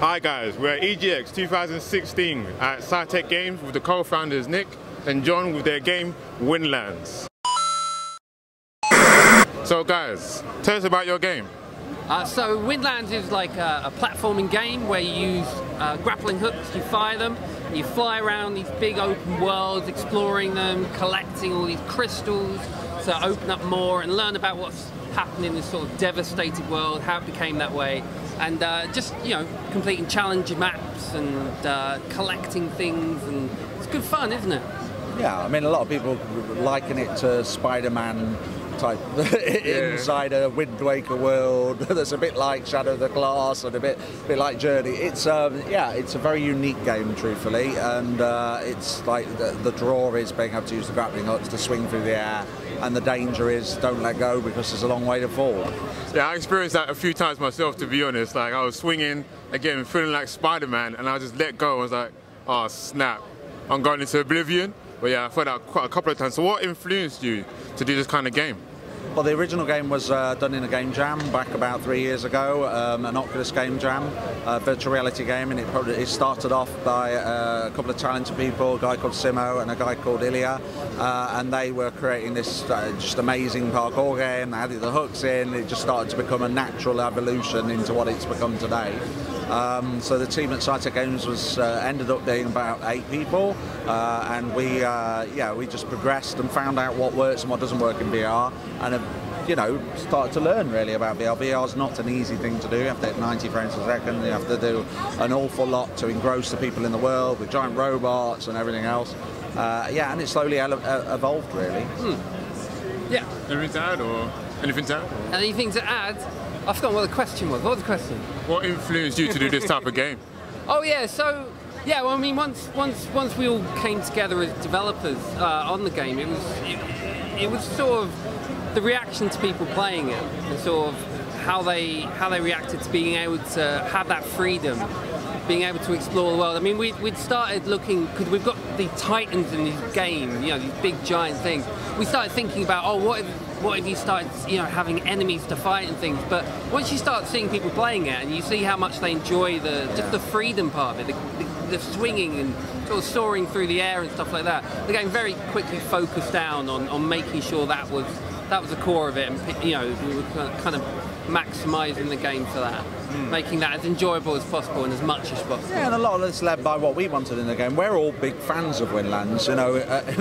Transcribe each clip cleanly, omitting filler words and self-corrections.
Hi guys, we're at EGX 2016 at CYTEC Games with the co-founders Nick and John with their game Windlands. So guys, tell us about your game. So Windlands is like a platforming game where you use grappling hooks, you fire them, and you fly around these big open worlds, exploring them, collecting all these crystals to open up more and learn about what's happening in this sort of devastated world, how it became that way, and just, you know, completing challenging maps and collecting things, and it's good fun, isn't it? Yeah, I mean, a lot of people liken it to Spider-Man type inside a Wind Waker world. That's a bit like Shadow of the Glass and a bit like Journey. It's yeah, it's a very unique game, truthfully, and it's like the draw is being able to use the grappling hooks to swing through the air, and the danger is don't let go because there's a long way to fall. Yeah, I experienced that a few times myself, to be honest. Like, I was swinging, again, feeling like Spider-Man, and I just let go. I was like, oh snap, I'm going into oblivion. But yeah, I felt that quite a couple of times. So what influenced you to do this kind of game? Well, the original game was done in a game jam back about 3 years ago, an Oculus game jam, virtual reality game, and it started off by a couple of talented people, a guy called Simo and a guy called Ilya, and they were creating this just amazing parkour game. They added the hooks in, it just started to become a natural evolution into what it's become today. So the team at CYTEC Games was ended up being about 8 people, and we just progressed and found out what works and what doesn't work in VR, and you know, started to learn really about VR. VR is not an easy thing to do. You have to hit 90 frames a second. You have to do an awful lot to engross the people in the world with giant robots and everything else. Yeah, and it slowly evolved really. Yeah. Anything to add, or anything to add? Anything to add? I forgot what the question was. What was the question? What influenced you to do this type of game? Oh yeah, so yeah, well, I mean, once we all came together as developers on the game, it was sort of the reaction to people playing it, and sort of how they reacted to being able to have that freedom, being able to explore the world. I mean, we'd started looking, because we've got the titans in this game, you know, these big giant things. We started thinking about, oh, what if you started, you know, having enemies to fight and things. But once you start seeing people playing it, and you see how much they enjoy just the freedom part of it, the swinging and sort of soaring through the air and stuff like that, the game very quickly focused down on making sure that was the core of it, and you know, we were kind of maximising the game for that, making that as enjoyable as possible and as much as possible. Yeah, and a lot of it's led by what we wanted in the game. We're all big fans of Windlands. You know,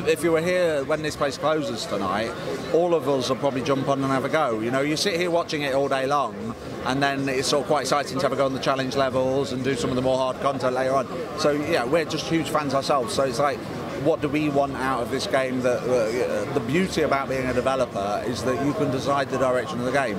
if you were here when this place closes tonight, all of us will probably jump on and have a go. You know, you sit here watching it all day long, and then it's sort of quite exciting to have a go on the challenge levels and do some of the more hard content later on. So yeah, we're just huge fans ourselves. So it's like, what do we want out of this game? That the beauty about being a developer is that you can decide the direction of the game.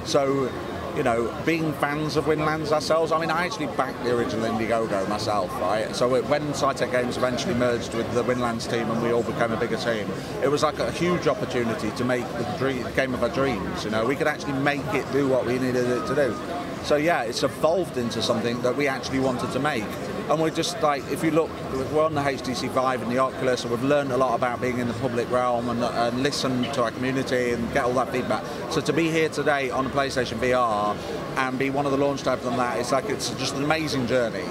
So, you know, being fans of Windlands ourselves, I mean, I actually backed the original Indiegogo myself, right? So when CYTEC Games eventually merged with the Windlands team and we all became a bigger team, it was like a huge opportunity to make the game of our dreams, you know? We could actually make it do what we needed it to do. So yeah, it's evolved into something that we actually wanted to make. And we're just like, if you look, we're on the HTC Vive and the Oculus, and we've learned a lot about being in the public realm and listen to our community and get all that feedback. So to be here today on a PlayStation VR and be one of the launch tabs on that, it's like, it's just an amazing journey.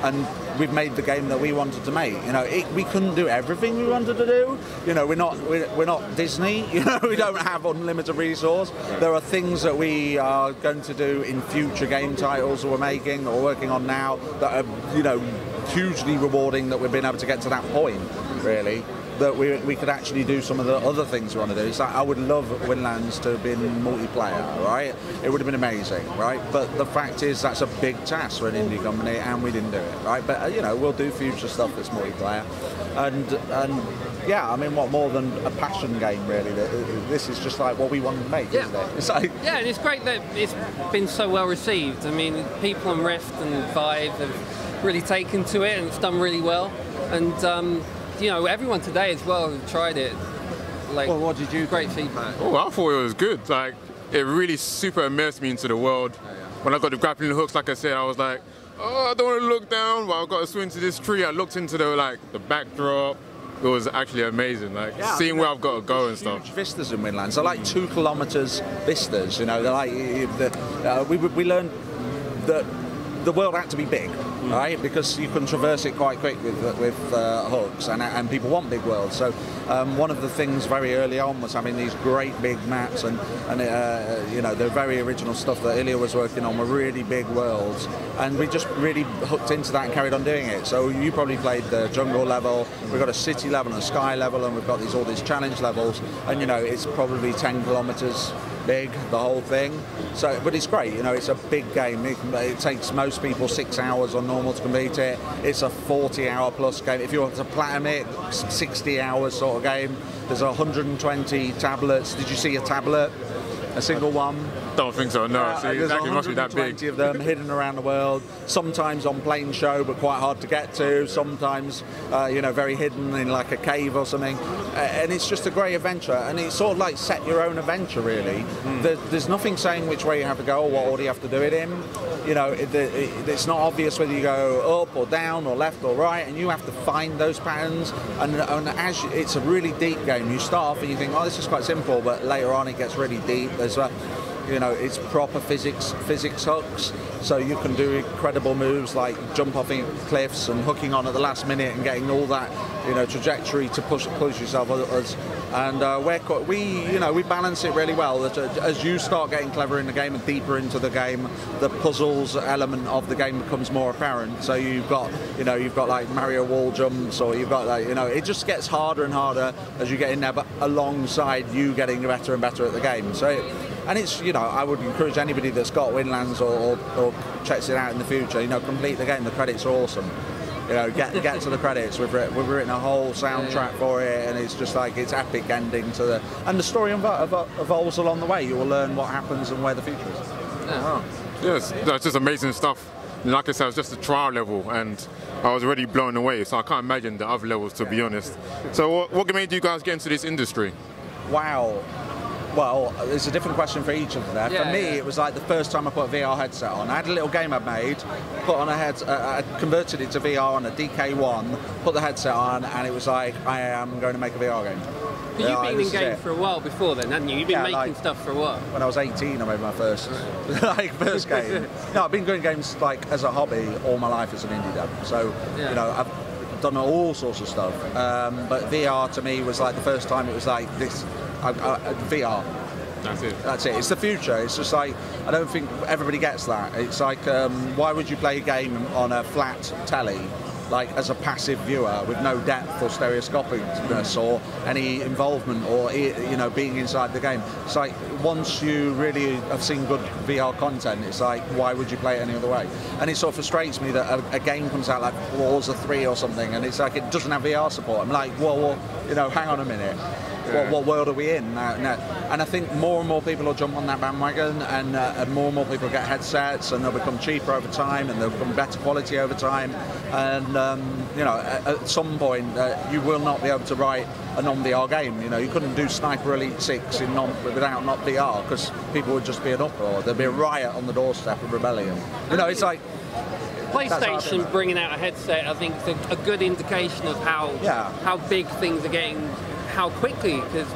And we've made the game that we wanted to make. You know, we couldn't do everything we wanted to do. You know, we're not Disney. You know, we don't have unlimited resource. There are things that we are going to do in future game titles that we're making or working on now that are, you know, hugely rewarding that we've been able to get to that point, really. That we could actually do some of the other things we want to do. It's like, I would love Windlands to have been multiplayer, right? It would have been amazing, right? But the fact is, that's a big task for an indie company, and we didn't do it, right? But you know, we'll do future stuff that's multiplayer, and yeah, I mean, what more than a passion game, really? This is just like what we want to make, isn't it? It's like, yeah, and it's great that it's been so well received. I mean, people on Rift and Vive have really taken to it, and it's done really well, and you know, everyone today as well who tried it. Like, well, what did you? Great feedback. Oh, I thought it was good. Like, it really super immersed me into the world. Yeah. When I got the grappling hooks, like I said, I was like, oh, I don't want to look down, but I've got to swing to this tree. I looked into the backdrop. It was actually amazing, like, yeah, seeing where I've got to go and stuff. Huge vistas in Windlands. They're like 2 kilometres vistas. You know, they're like we learned that the world had to be big, right? Because you can traverse it quite quick with hooks, and people want big worlds. So one of the things very early on was having these great big maps, and you know, the very original stuff that Ilya was working on were really big worlds, and we just really hooked into that and carried on doing it. So you probably played the jungle level, we've got a city level and a sky level, and we've got all these challenge levels, and you know, it's probably 10 kilometers big, the whole thing. So, but it's great, you know, it's a big game. It takes most people 6 hours on normal to complete it. It's a 40-hour plus game. If you want to platinum it, 60 hours sort of game. There's 120 tablets. Did you see a tablet? A single one? Don't think so, no. See, exactly, must be that big. There's 120 of them hidden around the world, sometimes on plane show, but quite hard to get to, sometimes, you know, very hidden in like a cave or something. And it's just a great adventure, and it's sort of like set your own adventure, really. There's nothing saying which way you have to go or what order you have to do it in. You know, it's not obvious whether you go up or down or left or right, and you have to find those patterns. And as it's a really deep game, you start off and you think, oh, this is quite simple, but later on it gets really deep. There's you know, it's proper physics hooks, so you can do incredible moves like jump off cliffs and hooking on at the last minute and getting all that, you know, trajectory to push yourself. And we balance it really well. As you start getting clever in the game and deeper into the game, the puzzles element of the game becomes more apparent. So you've got like Mario wall jumps, or you've got like, you know, it just gets harder and harder as you get in there, but alongside you getting better and better at the game. And it's, you know, I would encourage anybody that's got Windlands or checks it out in the future, you know, complete the game. The credits are awesome. You know, get to the credits. We've written a whole soundtrack for it, and it's just like, it's epic ending to the, and the story evolves along the way. You will learn what happens and where the future is. Yes, that's just amazing stuff. Like I said, it was just a trial level, and I was already blown away. So I can't imagine the other levels, to be honest. So what made you guys get into this industry? Wow. Well, it's a different question for each of them. For me, it was like the first time I put a VR headset on. I had a little game I'd made, put on I converted it to VR on a DK1, put the headset on, and it was like, I am going to make a VR game. But you've been in games for a while before then, hadn't you? You've been making stuff for a while. When I was 18, I made my first game. No, I've been doing games like as a hobby all my life as an indie dev. So, you know, I've done all sorts of stuff. But VR to me was like the first time it was like this. VR. That's it. That's it. It's the future. It's just like, I don't think everybody gets that. It's like, why would you play a game on a flat telly, like as a passive viewer with no depth or stereoscopicness or any involvement or, you know, being inside the game? It's like, once you really have seen good VR content, it's like, why would you play it any other way? And it sort of frustrates me that a game comes out like Forza 3 or something, and it's like, it doesn't have VR support. I'm like, well, you know, hang on a minute. What world are we in now? And I think more and more people will jump on that bandwagon, and more people get headsets, and they'll become cheaper over time, and they'll become better quality over time. And you know, at some point, you will not be able to write a non-VR game. You know, you couldn't do Sniper Elite 6 without not VR, because people would just be an uproar. There'd be a riot on the doorstep of rebellion. You know, it's like. PlayStation bringing out a headset, I think, is a good indication of how big things are getting. How quickly, because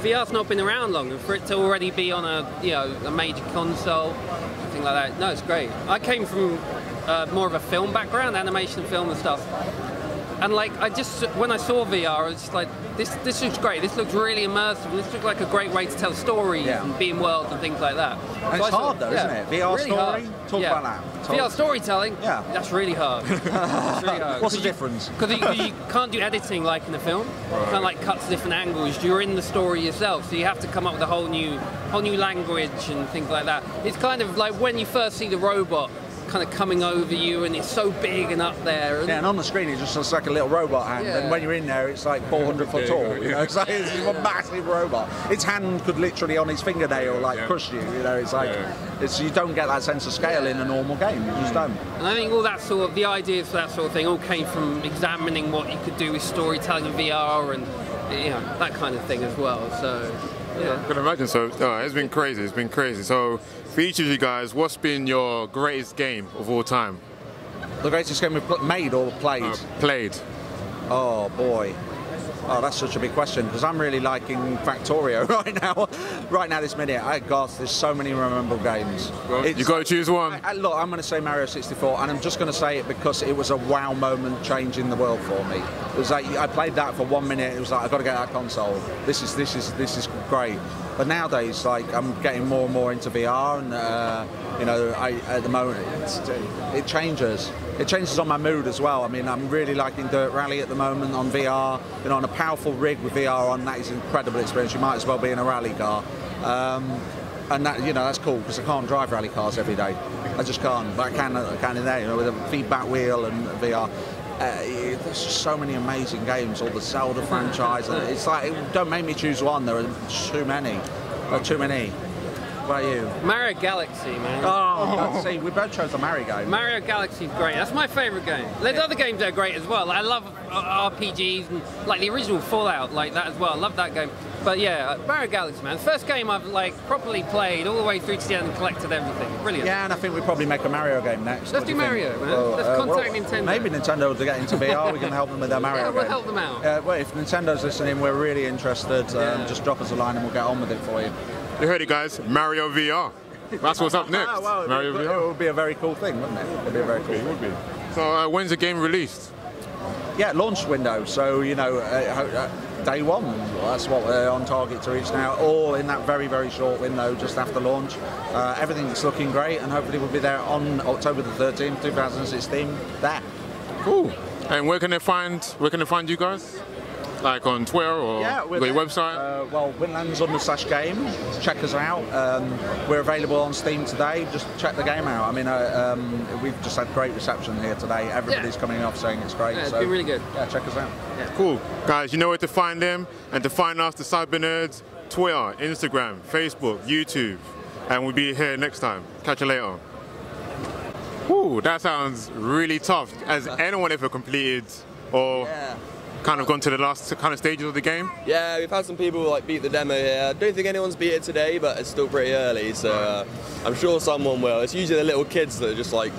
VR's not been around long, and for it to already be on a major console, something like that. No, it's great. I came from more of a film background, animation, film and stuff, and like when I saw VR, I was just like, this looks great. This looks really immersive. This looks like a great way to tell stories and be in worlds and things like that. And so it's hard though, isn't it? VR really story. Talk about that. VR storytelling. Yeah, that's really hard. That's really hard. What's the difference? Because you can't do editing like in a film. You can't like cut to different angles. You're in the story yourself, so you have to come up with a whole new language and things like that. It's kind of like when you first see the robot kind of coming over you, and it's so big and up there. And on the screen it just looks like a little robot hand, and when you're in there it's like 400 foot tall. You know, it's like it's a massive robot. Its hand could literally on his fingernail like crush you. You know, it's like you don't get that sense of scale in a normal game. You just don't. And I think all that sort of the ideas for that sort of thing all came from examining what you could do with storytelling in VR and that kind of thing as well. So. Yeah. I can imagine. So it's been crazy. It's been crazy. So for each of you guys, what's been your greatest game of all time? The greatest game we've made or played? Played. Oh boy. Oh, that's such a big question because I'm really liking Factorio right now. Right now, this minute, gosh, there's so many memorable games. Well, you got to choose one. Look, I'm going to say Mario 64, and I'm just going to say it because it was a wow moment changing the world for me. It was like I played that for 1 minute. It was like I got to get that console. This is great. But nowadays, like I'm getting more and more into VR, and you know, at the moment it changes. It changes on my mood as well. I mean, I'm really liking Dirt Rally at the moment on VR. You know, on a powerful rig with VR on, that is an incredible experience. You might as well be in a rally car. And that, you know, that's cool because I can't drive rally cars every day. I just can't. But I can in there, you know, with a feedback wheel and VR. There's just so many amazing games. All the Zelda franchise. It's like, don't make me choose one. There are too many. Too many. What about you? Mario Galaxy, man. Oh, see, we both chose the Mario game. Mario Galaxy is great. That's my favourite game. There's other games that are great as well. I love RPGs and like the original Fallout, like that as well. I love that game. But yeah, Mario Galaxy, man. First game I've like properly played all the way through to the end and collected everything. Brilliant. Yeah, and I think we probably make a Mario game next. Let's do Mario, man. Well, let's contact Nintendo. Maybe Nintendo to get into VR. We can help them with their Mario game. We'll help them out. Well, if Nintendo's listening, we're really interested. Just drop us a line and we'll get on with it for you. You heard it, guys. Mario VR. That's what's up next. Well, Mario VR. It would be a very cool thing, wouldn't it? It would be a very cool thing. It would be. So when's the game released? Yeah, launch window. So, you know, day one. That's what we're on target to reach now. All in that very, very short window just after launch. Everything's looking great, and hopefully we'll be there on October the 13th, 2016. There. Cool. And where can they find you guys? Like on Twitter or your website? Well, Windlands /game. Check us out. We're available on Steam today. Just check the game out. I mean, we've just had great reception here today. Everybody's coming off saying it's great. Yeah, it's been really good. Yeah, check us out. Yeah. Cool. Guys, you know where to find them and to find us, the CYBERNERDS, Twitter, Instagram, Facebook, YouTube. And we'll be here next time. Catch you later. Ooh, that sounds really tough. Has anyone ever completed or kind of gone to the last kind of stages of the game? Yeah, we've had some people like beat the demo here. I don't think anyone's beat it today, but it's still pretty early, so I'm sure someone will. It's usually the little kids that are just like